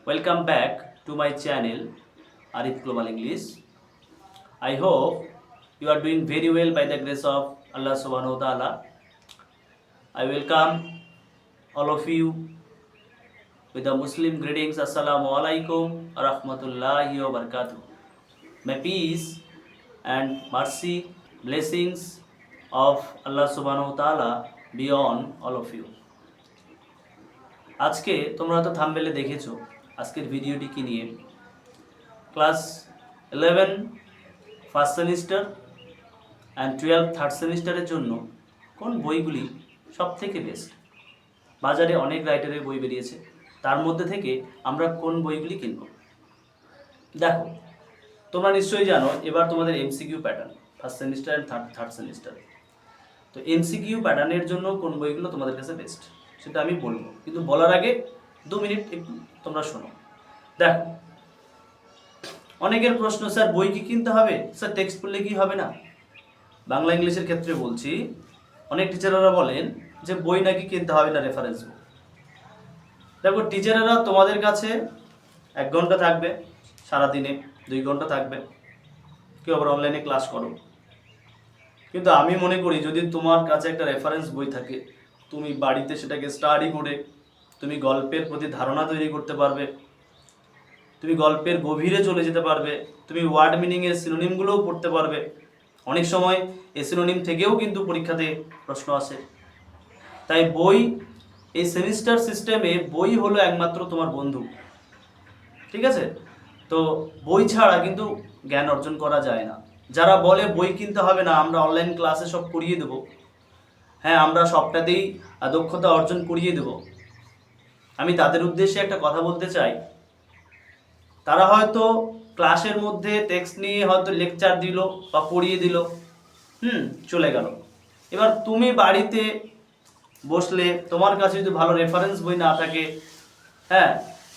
Welcome back to my channel Arif Global English. I hope you are doing very well by the grace of Allah Subhanahu wa Ta'ala. I welcome all of you with the Muslim greetings. Assalamu alaikum wa rahmatullahi wa barakatuh. May peace and mercy, blessings of Allah Subhanahu wa Ta'ala be on all of you. আজকে তোমরা তো থাম্বনেলে দেখেছো আজকের ভিডিওটি কি নিয়ে। Class 11 first semester and 12 third সেমিস্টারের জন্য কোন বইগুলি সবথেকে বেস্ট। বাজারে অনেক রাইটারের বই বেরিয়েছে, তার মধ্যে থেকে আমরা কোন বইগুলি কিনব। দেখো, তোমরা নিশ্চয়ই জানো এবার তোমাদের MCQ pattern first semester and third সেমিস্টারে। তো এমসিকিউ প্যাটার্নের জন্য কোন বইগুলো তোমাদের কাছে বেস্ট সেটা আমি বলবো, কিন্তু বলার আগে 2 মিনিট একটু তোমরা শোনো। দেখো, অনেকের প্রশ্ন, স্যার বই কি কিনতে হবে, স্যার টেক্সট পড়লে কি হবে না। বাংলা ইংলিশের ক্ষেত্রে বলছি, অনেক টিচাররা বলেন যে বই নাকি কিনতে হবে না, রেফারেন্স বুক। দেখো, টিচাররা তোমাদের কাছে 1 ঘন্টা থাকবে, সারাদিনে 2 ঘন্টা থাকবে, কেউ আবার অনলাইনে ক্লাস করো। কিন্তু আমি মনে করি যদি তোমার কাছে একটা রেফারেন্স বই থাকে, তুমি বাড়িতে সেটাকে স্টাডি করে তুমি গল্পের প্রতি ধারণা তৈরি করতে পারবে, তুমি গল্পের গভীরে চলে যেতে পারবে, তুমি ওয়ার্ড মিনিংয়ের সিনোনিমগুলোও পড়তে পারবে। অনেক সময় এই সিনোনিম থেকেও কিন্তু পরীক্ষাতে প্রশ্ন আসে। তাই বই, এই সেমিস্টার সিস্টেমে বই হলো একমাত্র তোমার বন্ধু, ঠিক আছে। তো বই ছাড়া কিন্তু জ্ঞান অর্জন করা যায় না। যারা বলে বই কিনতে হবে না, আমরা অনলাইন ক্লাসে সব করিয়ে দেবো, হ্যাঁ আমরা সবটাতেই দক্ষতা অর্জন করিয়ে দেব, আমি তাদের উদ্দেশ্যে একটা কথা বলতে চাই। তারা হয়তো ক্লাসের মধ্যে টেক্সট নিয়ে হয়তো লেকচার দিল বা পড়িয়ে দিল, চলে গেল। এবার তুমি বাড়িতে বসলে তোমার কাছে যদি ভালো রেফারেন্স বই না থাকে, হ্যাঁ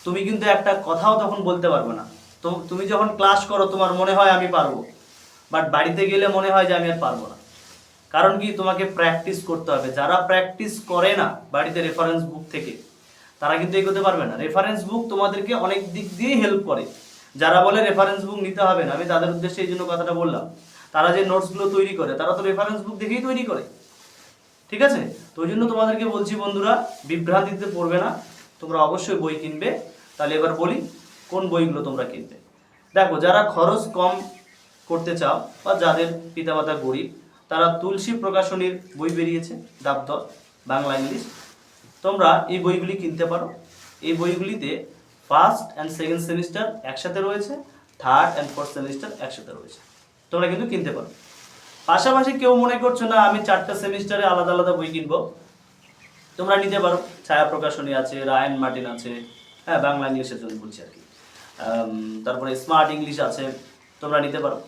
তুমি কিন্তু একটা কথাও তখন বলতে পারবে না। তো তুমি যখন ক্লাস করো তোমার মনে হয় আমি পারবো, বাট বাড়িতে গেলে মনে হয় যে আমি আর পারবো না। কারণ কি, তোমাকে প্র্যাকটিস করতে হবে। যারা প্র্যাকটিস করে না বাড়িতে রেফারেন্স বুক থেকে, তারা কিন্তু এগোতে পারবে না। রেফারেন্স বুক তোমাদেরকে অনেক দিক দিয়ে হেল্প করে। যারা বলে রেফারেন্স বুক নিতে হবে না, আমি তাদের উদ্দেশ্যে এই জন্য কথাটা বললাম। তারা যে নোটসগুলো তৈরি করে, তারা তো রেফারেন্স বুক দেখেই তৈরি করে, ঠিক আছে। তো ওই জন্য তোমাদেরকে বলছি বন্ধুরা, বিভ্রান্তিতে পড়বে না, তোমরা অবশ্যই বই কিনবে। তাহলে এবার বলি কোন বইগুলো তোমরা কিনবে। দেখো, যারা খরচ কম করতে চাও বা যাদের পিতামাতা গরিব, তারা তুলসী প্রকাশনীর বই বেরিয়েছে, দাবদর বাংলা ইংলিশ, তোমরা এই বইগুলি কিনতে পারো। এই বইগুলিতে ফার্স্ট অ্যান্ড সেকেন্ড সেমিস্টার একসাথে রয়েছে, থার্ড অ্যান্ড ফোর্থ সেমিস্টার একসাথে রয়েছে, তোমরা কিন্তু কিনতে পারো। পাশাপাশি কেউ মনে করছো না আমি 4টা সেমিস্টারে আলাদা আলাদা বই কিনবো, তোমরা নিতে পারো। ছায়া প্রকাশনী আছে, রায়ান মার্টিন আছে, হ্যাঁ বাংলা ইংলিশের জন্য বলছি আর কি। তারপরে স্মার্ট ইংলিশ আছে, তোমরা নিতে পারো।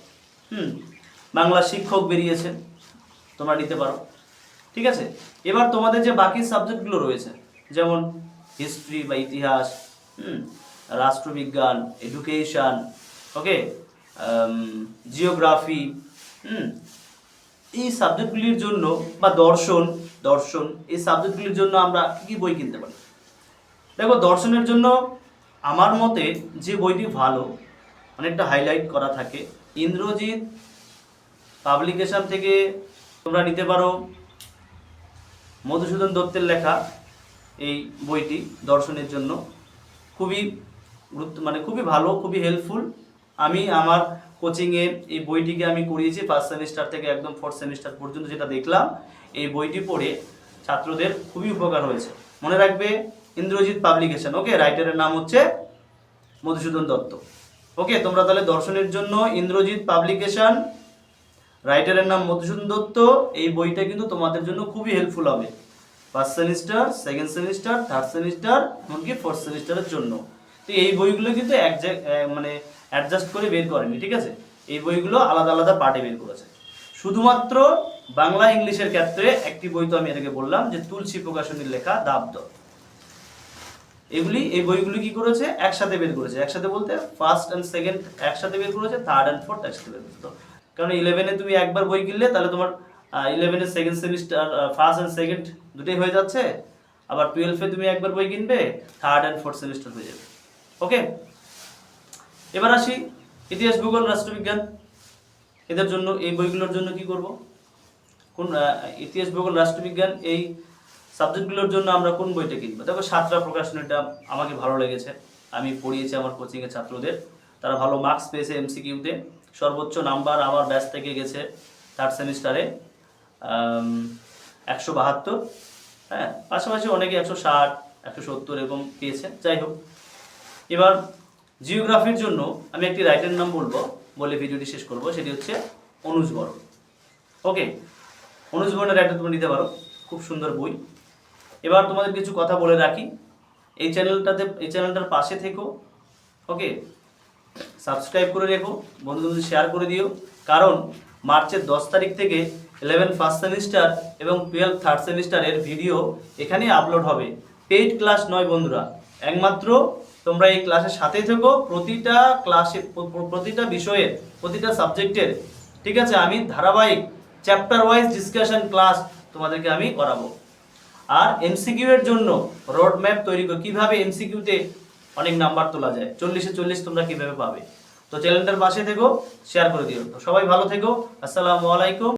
বাংলা শিক্ষক বেরিয়েছে, তোমরা নিতে পারো, ঠিক আছে। এবার তোমাদের যে বাকি সাবজেক্টগুলো রয়েছে, যেমন হিস্ট্রি বা ইতিহাস, রাষ্ট্রবিজ্ঞান, এডুকেশান, ওকে, জিওগ্রাফি, এই সাবজেক্টগুলির জন্য বা দর্শন এই সাবজেক্টগুলির জন্য আমরা কী বই কিনতে পারি। দেখো, দর্শনের জন্য আমার মতে যে বইটি ভালো, অনেকটা হাইলাইট করা থাকে, ইন্দ্রজিৎ পাবলিকেশন থেকে তোমরা নিতে পারো মধুসূদন দত্তের লেখা এই বইটি দর্শনের জন্য খুবই খুবই ভালো, খুবই হেল্পফুল। আমি আমার কোচিংয়ে এই বইটিকে আমি করিয়েছি ফার্স্ট সেমিস্টার থেকে একদম ফোর্থ সেমিস্টার পর্যন্ত। যেটা দেখলাম, এই বইটি পড়ে ছাত্রদের খুবই উপকার হয়েছে। মনে রাখবে, ইন্দ্রজিৎ পাবলিকেশন, ওকে, রাইটারের নাম হচ্ছে মধুসূদন দত্ত, ওকে। তোমরা তাহলে দর্শনের জন্য ইন্দ্রজিৎ পাবলিকেশন, রাইটারের নাম মধুসূদন দত্ত, এই বইটা কিন্তু তোমাদের জন্য খুবই হেল্পফুল হবে first semester, second semester, third semester, এমনকি ফোর্থ সেমিস্টারের জন্য। তো এই বইগুলো কিন্তু অ্যাডজাস্ট করে বের করেনি, ঠিক আছে। এই বইগুলো আলাদা আলাদা পার্টে বের করেছে। শুধুমাত্র বাংলা ইংলিশের ক্ষেত্রে একটি বই তো আমি এটাকে বললাম যে তুলসী প্রকাশনীর লেখা দাবদর, এই বইগুলি কি করেছে, একসাথে বের করেছে। একসাথে বলতে ফার্স্ট অ্যান্ড সেকেন্ড একসাথে বের করেছে, থার্ড অ্যান্ড ফোর্থ একসাথে বের করেছে। কারণ 11-এ তুমি একবার বই কিনলে তাহলে তোমার 11-এর second semester, first and second দুটোই হয়ে যাচ্ছে। আবার 12-এ তুমি একবার বই কিনবে, থার্ড অ্যান্ড ফোর্থ সেমিস্টার হয়ে যাবে, ওকে, এবার আসি ইতিহাস, ভূগোল, রাষ্ট্রবিজ্ঞান। এদের জন্য এই বইগুলোর জন্য কি করব, কোন ইতিহাস, ভূগোল, রাষ্ট্রবিজ্ঞান এই সাবজেক্টগুলোর জন্য আমরা কোন বইটা কিনবো? দেখো সাতরা প্রকাশনীটা আমাকে ভালো লেগেছে, আমি পড়িয়েছি আমার কোচিংয়ের ছাত্রদের, তারা ভালো মার্কস পেয়েছে এমসিকিউতে, সর্বোচ্চ নাম্বার আমার ব্যাচ থেকে গেছে থার্ড সেমিস্টারে 172। হ্যাঁ, পাশাপাশি অনেকে 160, 170 এরকম পেয়েছে। যাই হোক, এবার জিওগ্রাফির জন্য আমি একটি রাইটারের নাম বলবো, বলে ভিডিওটি শেষ করব, সেটি হচ্ছে অনুজ বড়। ওকে, অনুজ বড়ের রাইটার তুমি নিতে পারো, খুব সুন্দর বই। এবার তোমাদের কিছু কথা বলে রাখি, এই চ্যানেলটার পাশে থেকো। ওকে, সাবস্ক্রাইব করে রেখো, বন্ধুদের শেয়ার করে দিও, কারণ মার্চের 10 তারিখ থেকে 11 ফার্স্ট সেমিস্টার এবং 12 থার্ড সেমিস্টারের ভিডিও এখানেই আপলোড হবে। পেইড ক্লাস নয় বন্ধুরা, একমাত্র তোমরা এই ক্লাসের সাথে থেকো, প্রতিটা ক্লাসে, প্রতিটা বিষয়ের, প্রতিটা সাবজেক্টের, ঠিক আছে, আমি ধারাবাহিক চ্যাপ্টার ওয়াইজ ডিসকাশন ক্লাস তোমাদেরকে আমি করাবো। আর এমসিকিউ এর জন্য রোড ম্যাপ তৈরি করে কিভাবে এমসিকিউতে অনেক নাম্বার তোলা যায়, 40-এ 40 তোমরা কিভাবে পাবে। তো চ্যানেলটার পাশে থেকো, শেয়ার করে দিও। তো সবাই ভালো থেকো, আসসালামু আলাইকুম।